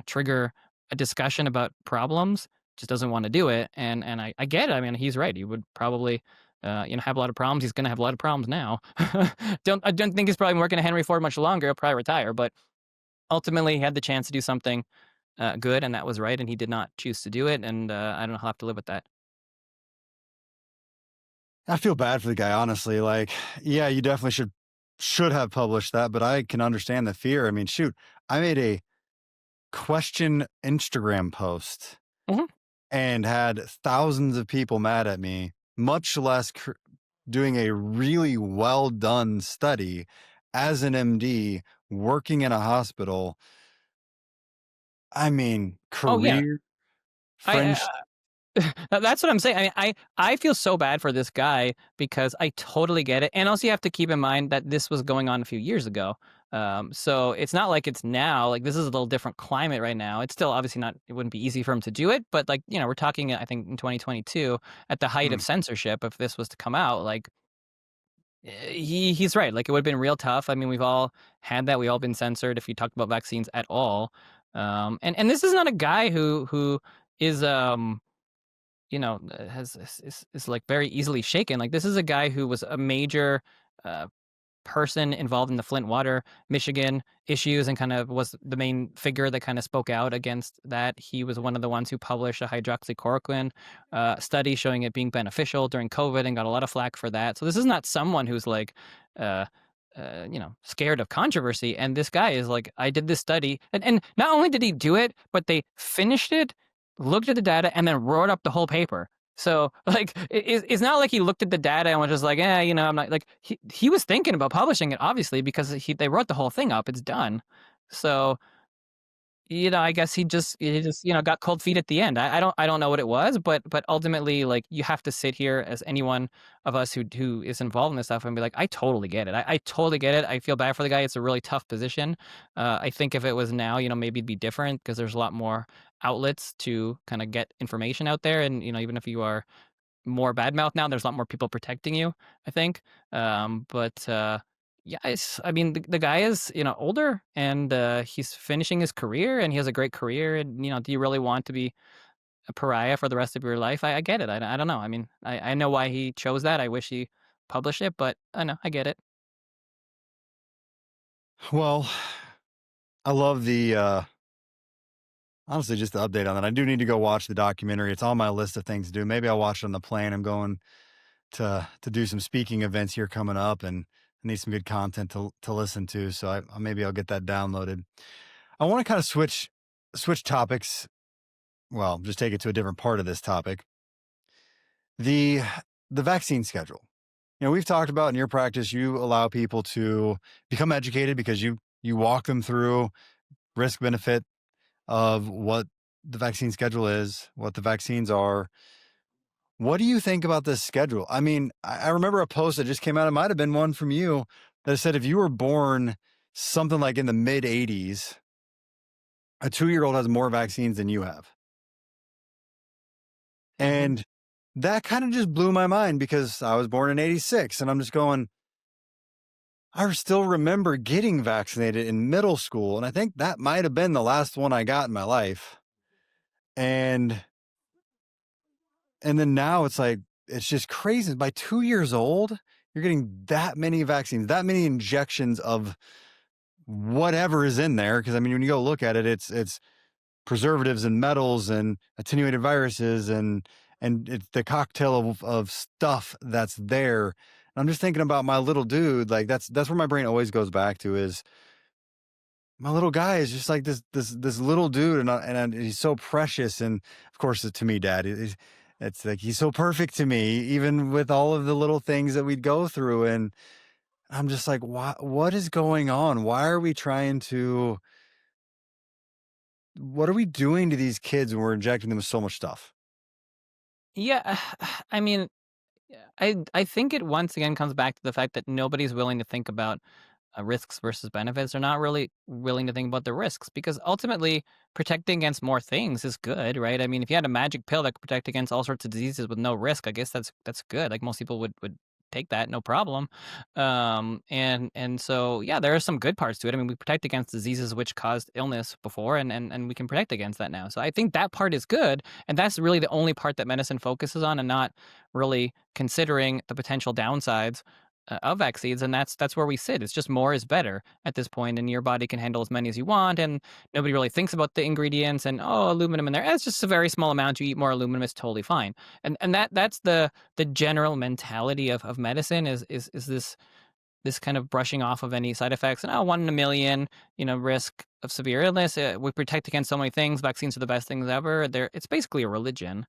trigger a discussion about problems just doesn't want to do it. And I get it. I mean, he's right. He would probably have a lot of problems. He's going to have a lot of problems now. I don't think he's probably working at Henry Ford much longer. He'll probably retire, but ultimately he had the chance to do something good, and that was right, and he did not choose to do it. And I don't know, I'll have to live with that. I feel bad for the guy, honestly. Like, yeah, you definitely should have published that, but I can understand the fear. I mean, shoot, I made a question Instagram post Mhm. and had thousands of people mad at me, much less doing a really well done study as an MD working in a hospital. I mean, Oh yeah, career, I friendship. that's what I'm saying. I mean, I feel so bad for this guy because I totally get it. And also, you have to keep in mind that this was going on a few years ago. So it's not like it's now. Like, this is a little different climate right now. It's still obviously not. It wouldn't be easy for him to do it, but like we're talking. I think in 2022, at the height of censorship, if this was to come out, like he's right. Like, it would have been real tough. I mean, we've all had that. We all been censored if you talked about vaccines at all. And this is not a guy who is has is like very easily shaken. Like, this is a guy who was a major person involved in the Flint water, Michigan issues and kind of was the main figure that kind of spoke out against that. He was one of the ones who published a hydroxychloroquine study showing it being beneficial during COVID and got a lot of flack for that. So this is not someone who's like, uh, scared of controversy. And this guy is like, I did this study. And not only did he do it, but they finished it, looked at the data, and then wrote up the whole paper. So like, it's not like he looked at the data and was just like, I'm not like, he was thinking about publishing it, obviously, because they wrote the whole thing up. It's done. So I guess he just got cold feet at the end. I don't know what it was, but ultimately, like, you have to sit here as anyone of us who is involved in this stuff and be like, I totally get it. I totally get it. I feel bad for the guy. It's a really tough position. I think if it was now, maybe it'd be different because there's a lot more outlets to kind of get information out there. And, even if you are more bad mouth now, there's a lot more people protecting you, I think. But yeah, I mean, the guy is, older and he's finishing his career and he has a great career. And, do you really want to be a pariah for the rest of your life? I get it. I don't know. I mean, I know why he chose that. I wish he published it, but I know, I get it. Well, I love the honestly just the update on that. I do need to go watch the documentary. It's on my list of things to do. Maybe I'll watch it on the plane. I'm going to do some speaking events here coming up, and I need some good content to listen to. So maybe I'll get that downloaded. I want to kind of switch topics. Well, just take it to a different part of this topic. The vaccine schedule. We've talked about in your practice, you allow people to become educated because you walk them through risk benefit of what the vaccine schedule is, what the vaccines are. What do you think about this schedule? I mean, I remember a post that just came out. It might have been one from you that said if you were born something like in the mid 80s, a 2-year-old has more vaccines than you have. And that kind of just blew my mind because I was born in 86 and I'm just going, I still remember getting vaccinated in middle school. And I think that might have been the last one I got in my life. And then now it's like, it's just crazy. By 2 years old, you're getting that many vaccines, that many injections of whatever is in there. Cause I mean, when you go look at it, it's preservatives and metals and attenuated viruses and it's the cocktail of stuff that's there. And I'm just thinking about my little dude. Like that's where my brain always goes back to is my little guy is just like this little dude. And he's so precious. And of course, to me, Dad, it's like, he's so perfect to me, even with all of the little things that we'd go through. And I'm just like, what is going on? Why are we what are we doing to these kids when we're injecting them with so much stuff? Yeah, I mean, I think it once again comes back to the fact that nobody's willing to think about risks versus benefits. They're not really willing to think about the risks because ultimately protecting against more things is good, right? I mean, if you had a magic pill that could protect against all sorts of diseases with no risk, I guess that's good. Like most people would take that, no problem. And so yeah, there are some good parts to it. I mean, we protect against diseases which caused illness before, and we can protect against that now. So I think that part is good, and that's really the only part that medicine focuses on, and not really considering the potential downsides of vaccines. And that's where we sit. It's just more is better at this point, and your body can handle as many as you want, and nobody really thinks about the ingredients and aluminum in there. It's just a very small amount. You eat more aluminum, it's totally fine. And that's the general mentality of medicine is this kind of brushing off of any side effects and 1 in a million, risk of severe illness. We protect against so many things. Vaccines are the best things ever. It's basically a religion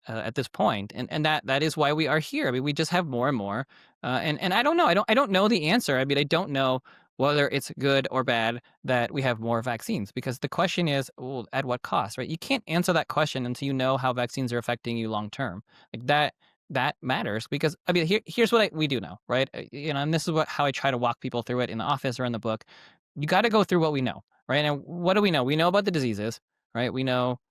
at this point, and that is why we are here. I mean, we just have more and more, and I don't know. I don't know the answer. I mean, I don't know whether it's good or bad that we have more vaccines, because the question is, well, at what cost, right? You can't answer that question until you know how vaccines are affecting you long term. Like that matters, because I mean, here's what we do know, right? And this is how I try to walk people through it in the office or in the book. You got to go through what we know, right? And what do we know? We know about the diseases, right? We know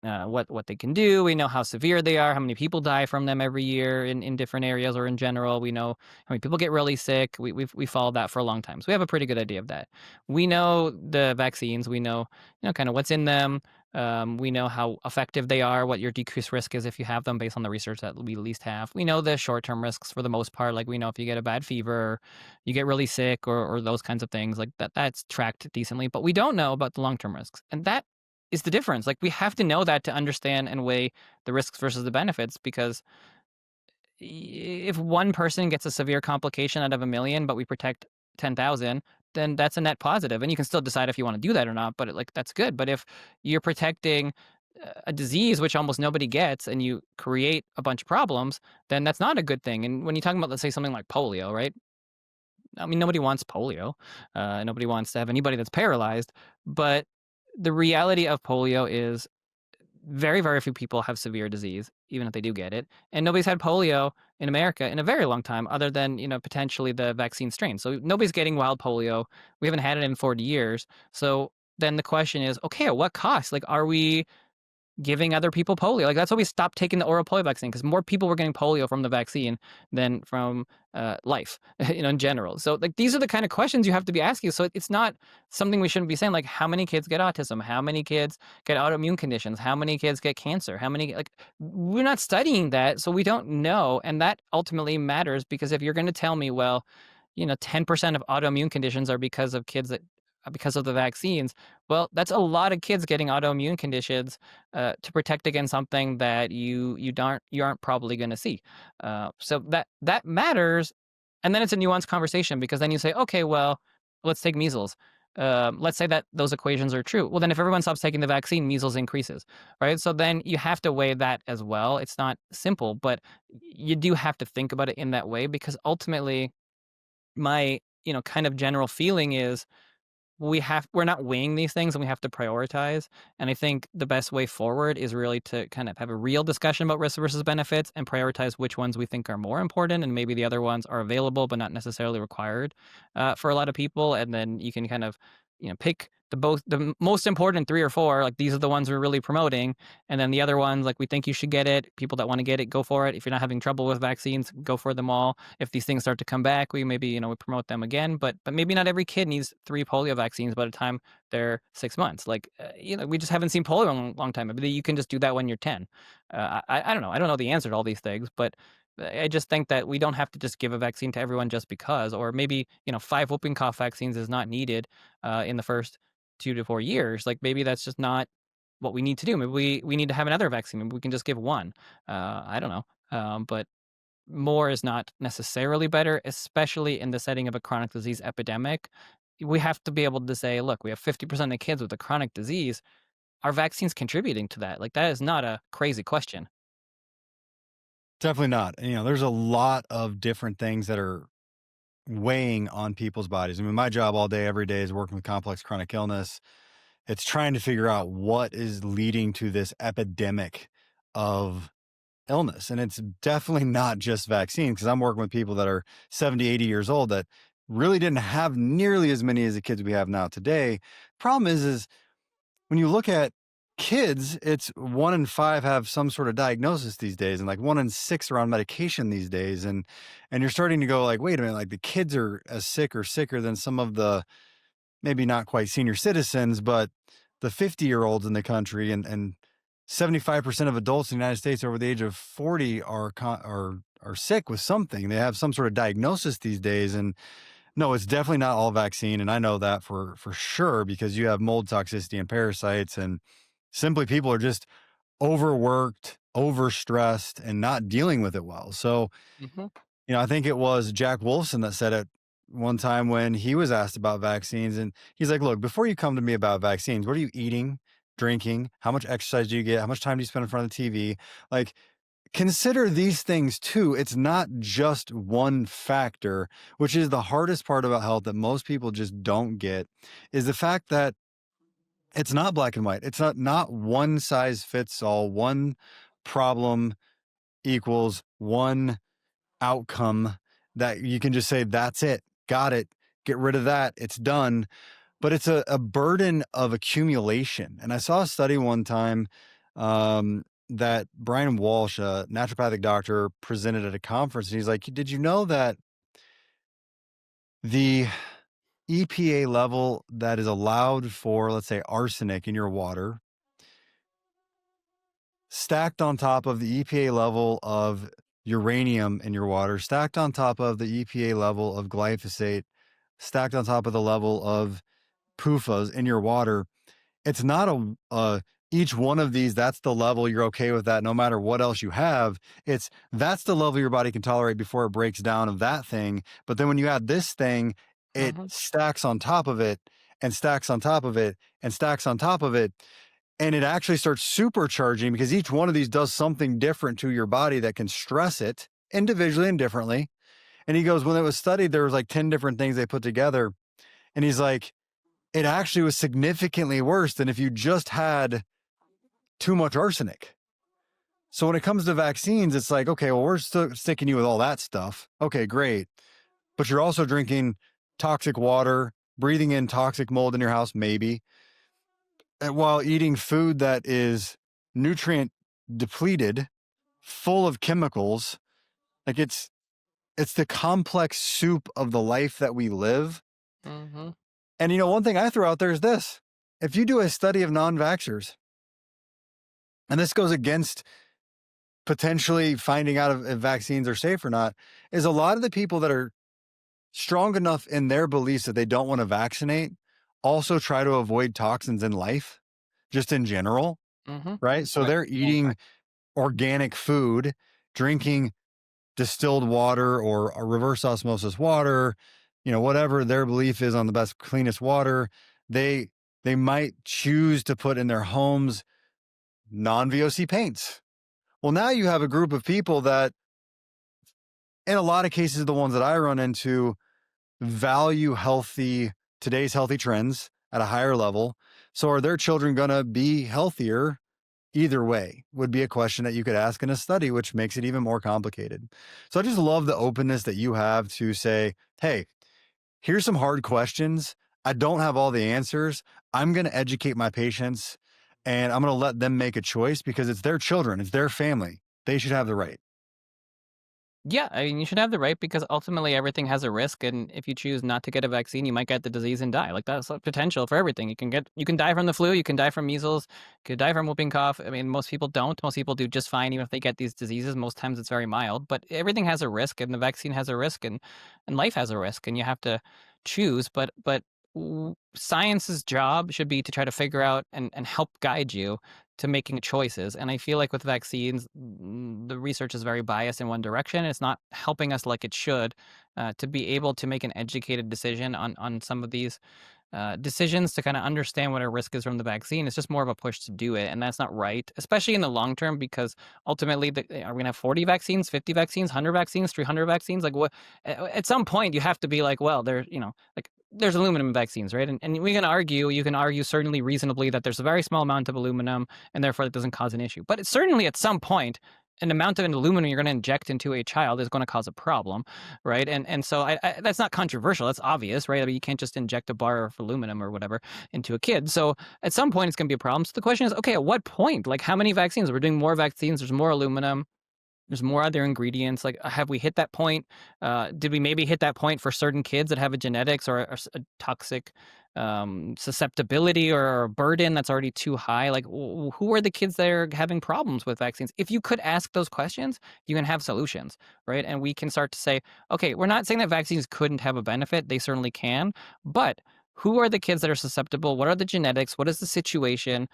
what they can do. We know how severe they are, how many people die from them every year in different areas or in general. We know how many people get really sick. We followed that for a long time. So we have a pretty good idea of that. We know the vaccines. We know, kind of what's in them. We know how effective they are, what your decreased risk is if you have them based on the research that we at least have. We know the short-term risks for the most part. Like we know if you get a bad fever, or you get really sick, or those kinds of things, like that's tracked decently. But we don't know about the long-term risks. And that is the difference. Like we have to know that to understand and weigh the risks versus the benefits, because if one person gets a severe complication out of a million, but we protect 10,000, then that's a net positive. And you can still decide if you want to do that or not, but like that's good. But if you're protecting a disease which almost nobody gets and you create a bunch of problems, then that's not a good thing. And when you're talking about, let's say, something like polio, right? I mean, nobody wants polio. Nobody wants to have anybody that's paralyzed. But the reality of polio is very, very few people have severe disease, even if they do get it. And nobody's had polio in America in a very long time, other than, potentially the vaccine strain. So nobody's getting wild polio. We haven't had it in 40 years. So then the question is, okay, at what cost? Like, are we giving other people polio? Like that's why we stopped taking the oral polio vaccine, because more people were getting polio from the vaccine than from life, in general. So like these are the kind of questions you have to be asking. So it's not something we shouldn't be saying, like how many kids get autism, how many kids get autoimmune conditions, how many kids get cancer, how many, like we're not studying that, so we don't know. And that ultimately matters, because if you're going to tell me, well, 10% of autoimmune conditions are because of kids that because of the vaccines, well, that's a lot of kids getting autoimmune conditions to protect against something that you aren't probably going to see. So that matters, and then it's a nuanced conversation, because then you say, okay, well, let's take measles. Let's say that those equations are true. Well, then if everyone stops taking the vaccine, measles increases, right? So then you have to weigh that as well. It's not simple, but you do have to think about it in that way, because ultimately, my kind of general feeling is we're not weighing these things, and we have to prioritize. And I think the best way forward is really to kind of have a real discussion about risks versus benefits and prioritize which ones we think are more important, and maybe the other ones are available but not necessarily required for a lot of people. And then you can kind of pick the most important three or four, like these are the ones we're really promoting, and then the other ones, like we think you should get it, people that want to get it, go for it. If you're not having trouble with vaccines, go for them all. If these things start to come back, we maybe we promote them again, but maybe not every kid needs 3 polio vaccines by the time they're 6 months. Like we just haven't seen polio in a long time. Maybe you can just do that when you're 10. I don't know. I don't know the answer to all these things, but I just think that we don't have to just give a vaccine to everyone just because. Or maybe 5 whooping cough vaccines is not needed in the first 2 to 4 years. Like maybe that's just not what we need to do. Maybe we need to have another vaccine. Maybe we can just give one. I don't know. But more is not necessarily better, especially in the setting of a chronic disease epidemic. We have to be able to say, look, we have 50% of kids with a chronic disease. Are vaccines contributing to that? Like that is not a crazy question. Definitely not. There's a lot of different things that are weighing on people's bodies. I mean, my job all day, every day is working with complex chronic illness. It's trying to figure out what is leading to this epidemic of illness. And it's definitely not just vaccines, because I'm working with people that are 70, 80 years old that really didn't have nearly as many as the kids we have now today. Problem is when you look at kids, it's 1 in 5 have some sort of diagnosis these days, and like 1 in 6 are on medication these days. And you're starting to go like, wait a minute, like the kids are as sick or sicker than some of the maybe not quite senior citizens, but the 50-year-olds in the country, and 75% of adults in the United States over the age of 40 are sick with something. They have some sort of diagnosis these days. And no, it's definitely not all vaccine. And I know that for sure, because you have mold toxicity and parasites, and simply people are just overworked, overstressed, and not dealing with it well. So, Mhm. I think it was Jack Wolfson that said it one time when he was asked about vaccines. And he's like, look, before you come to me about vaccines, what are you eating, drinking? How much exercise do you get? How much time do you spend in front of the TV? Like, consider these things too. It's not just one factor, which is the hardest part about health that most people just don't get, is the fact that it's not black and white. It's not one size fits all. One problem equals one outcome that you can just say, that's it, got it, get rid of that, it's done. But it's a burden of accumulation. And I saw a study one time that Brian Walsh, a naturopathic doctor, presented at a conference. And he's like, did you know that the EPA level that is allowed for, let's say, arsenic in your water stacked on top of the EPA level of uranium in your water, stacked on top of the EPA level of glyphosate, stacked on top of the level of PUFAs in your water, it's not a each one of these, that's the level you're okay with that no matter what else you have. It's that's the level your body can tolerate before it breaks down of that thing. But then when you add this thing, it Mm-hmm. stacks on top of it and stacks on top of it and stacks on top of it. And it actually starts supercharging because each one of these does something different to your body that can stress it individually and differently. And he goes, when it was studied, there was like 10 different things they put together. And he's like, it actually was significantly worse than if you just had too much arsenic. So when it comes to vaccines, it's like, okay, well, we're still sticking you with all that stuff. Okay, great. But you're also drinking toxic water, breathing in toxic mold in your house, maybe, while eating food that is nutrient depleted, full of chemicals. Like it's the complex soup of the life that we live. Mm-hmm. And one thing I throw out there is this. If you do a study of non-vaxxers, and this goes against potentially finding out if vaccines are safe or not, is a lot of the people that are strong enough in their beliefs that they don't want to vaccinate also try to avoid toxins in life, just in general, Mm-hmm. right? So Right. they're eating organic food, drinking distilled water or a reverse osmosis water, whatever their belief is on the best, cleanest water. They might choose to put in their homes non-VOC paints. Well, now you have a group of people that, in a lot of cases, the ones that I run into, value today's healthy trends at a higher level. So are their children going to be healthier? Either way would be a question that you could ask in a study, which makes it even more complicated. So I just love the openness that you have to say, hey, here's some hard questions. I don't have all the answers. I'm going to educate my patients and I'm going to let them make a choice because it's their children, it's their family. They should have the right. Yeah, I mean, you should have the right because ultimately everything has a risk, and if you choose not to get a vaccine, you might get the disease and die. Like that's a potential for everything. You can die from the flu, you can die from measles, you could die from whooping cough. I mean, most people don't. Most people do just fine even if they get these diseases. Most times it's very mild, but everything has a risk, and the vaccine has a risk, and life has a risk, and you have to choose. But science's job should be to try to figure out and help guide you to making choices. And I feel like with vaccines, the research is very biased in one direction. It's not helping us like it should to be able to make an educated decision on some of these decisions to kind of understand what our risk is from the vaccine. It's just more of a push to do it. And that's not right, especially in the long term, because ultimately, are we going to have 40 vaccines, 50 vaccines, 100 vaccines, 300 vaccines? Like what? At some point, you have to be like, well, like there's aluminum in vaccines, right? And you can argue certainly reasonably that there's a very small amount of aluminum and therefore it doesn't cause an issue. But it's certainly at some point, an amount of aluminum you're going to inject into a child is going to cause a problem, right? And so that's not controversial. That's obvious, right? I mean, you can't just inject a bar of aluminum or whatever into a kid. So at some point, it's going to be a problem. So the question is, okay, at what point? Like, how many vaccines? We're doing more vaccines. There's more aluminum. There's more other ingredients. Like, have we hit that point? Did we maybe hit that point for certain kids that have a genetics or a toxic susceptibility or a burden that's already too high? Like, who are the kids that are having problems with vaccines? If you could ask those questions, you can have solutions, right? And we can start to say, okay, we're not saying that vaccines couldn't have a benefit. They certainly can. But who are the kids that are susceptible? What are the genetics? What is the situation?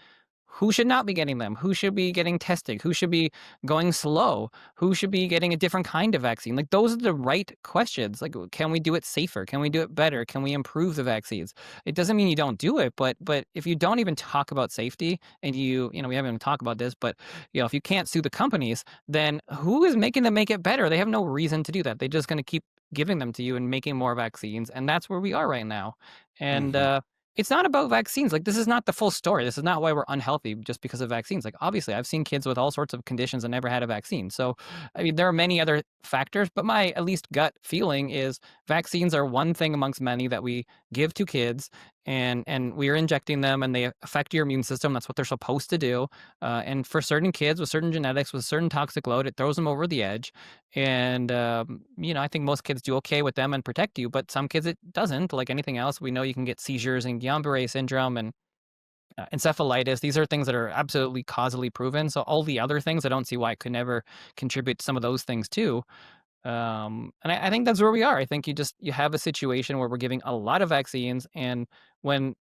Who should not be getting them? Who should be getting tested? Who should be going slow? Who should be getting a different kind of vaccine? Like those are the right questions. Like, can we do it safer? Can we do it better? Can we improve the vaccines? It doesn't mean you don't do it, but if you don't even talk about safety and we haven't even talked about this, but if you can't sue the companies, then who is making them make it better? They have no reason to do that. They're just going to keep giving them to you and making more vaccines, and that's where we are right now. And Mhm. it's not about vaccines. Like, this is not the full story. This is not why we're unhealthy just because of vaccines. Like, obviously, I've seen kids with all sorts of conditions and never had a vaccine. So, I mean, there are many other factors, but my at least gut feeling is vaccines are one thing amongst many that we give to kids, and we are injecting them, and they affect your immune system. That's what they're supposed to do. And for certain kids with certain genetics, with certain toxic load, it throws them over the edge. And I think most kids do okay with them and protect you, but some kids it doesn't. Like anything else, we know you can get seizures and Guillain-Barré syndrome and encephalitis. These are things that are absolutely causally proven. So all the other things, I don't see why it could never contribute to some of those things too. And I think that's where we are. I think you have a situation where we're giving a lot of vaccines, and when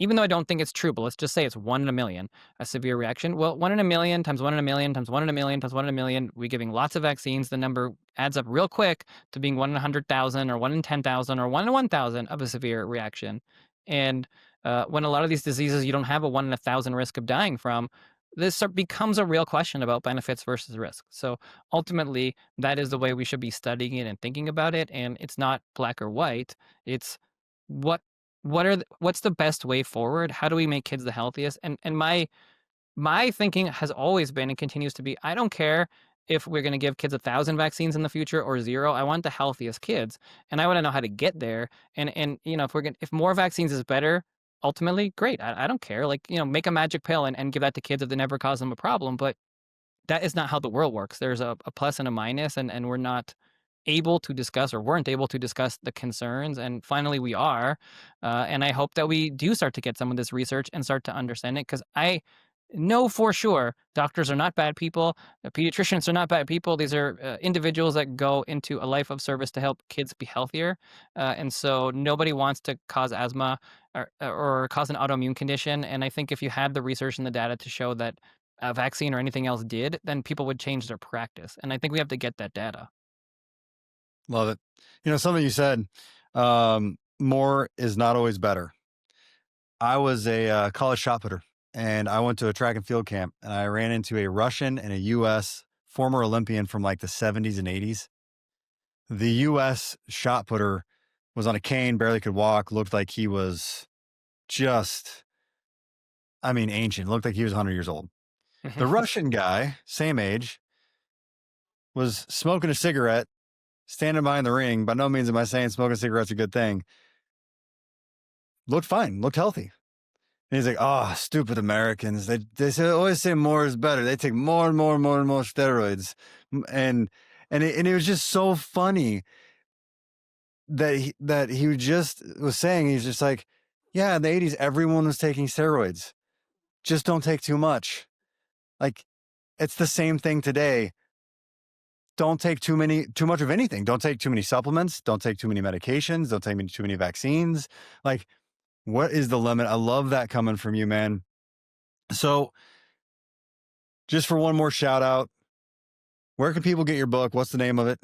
even though I don't think it's true, but let's just say it's 1 in a million, a severe reaction. Well, 1 in a million times 1 in a million times 1 in a million times 1 in a million, we're giving lots of vaccines. The number adds up real quick to being 1 in 100,000 or 1 in 10,000 or 1 in 1,000 of a severe reaction. And when a lot of these diseases you don't have a 1 in 1,000 risk of dying from, this becomes a real question about benefits versus risk. So ultimately, that is the way we should be studying it and thinking about it. And it's not black or white. It's what what's the best way forward? How do we make kids the healthiest? And my thinking has always been and continues to be, I don't care if we're going to give kids 1,000 vaccines in the future or 0. I want the healthiest kids, and I want to know how to get there. And if more vaccines is better, ultimately, great. I don't care. Like, make a magic pill and give that to kids if they never cause them a problem. But that is not how the world works. There's a plus and a minus, and we're not able to discuss, or weren't able to discuss, the concerns. And finally we are. And I hope that we do start to get some of this research and start to understand it, because I know for sure doctors are not bad people. Pediatricians are not bad people. These are individuals that go into a life of service to help kids be healthier. And so nobody wants to cause asthma or cause an autoimmune condition. And I think if you had the research and the data to show that a vaccine or anything else did, then people would change their practice. And I think we have to get that data. Love it. Something you said, more is not always better. I was a college shot putter, and I went to a track and field camp, and I ran into a Russian and a U.S. former Olympian from like the 70s and 80s. The U.S. shot putter was on a cane, barely could walk, looked like he was ancient, looked like he was 100 years old. The Russian guy, same age, was smoking a cigarette, standing behind the ring. By no means am I saying smoking a cigarette's a good thing. Looked fine, looked healthy. And he's like, "Oh, stupid Americans. They always say more is better. They take more and more and more and more steroids." And it was just so funny that he just was saying, he's just like, yeah, in the 80s, everyone was taking steroids. Just don't take too much. Like, it's the same thing today. Don't take too much of anything. Don't take too many supplements. Don't take too many medications. Don't take too many vaccines. Like, what is the limit? I love that coming from you, man. So just for one more shout out, where can people get your book? What's the name of it?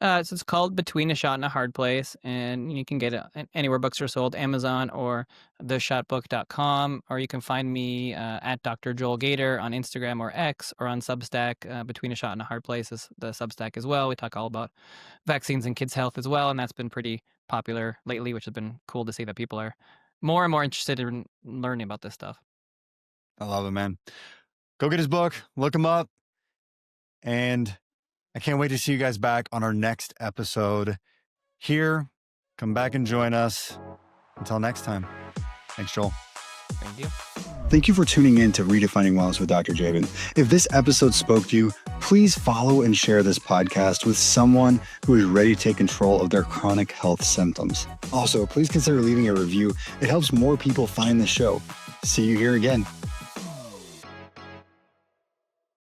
So it's called Between a Shot and a Hard Place, and you can get it anywhere books are sold, Amazon or theshotbook.com, or you can find me at Dr. Joel Gator on Instagram or X, or on Substack. Between a Shot and a Hard Place is the Substack as well. We talk all about vaccines and kids' health as well, and that's been pretty popular lately, which has been cool to see that people are more and more interested in learning about this stuff. I love it, man. Go get his book, look him up, and I can't wait to see you guys back on our next episode here. Come back and join us. Until next time. Thanks, Joel. Thank you. Thank you for tuning in to Redefining Wellness with Dr. Jaban. If this episode spoke to you, please follow and share this podcast with someone who is ready to take control of their chronic health symptoms. Also, please consider leaving a review. It helps more people find the show. See you here again.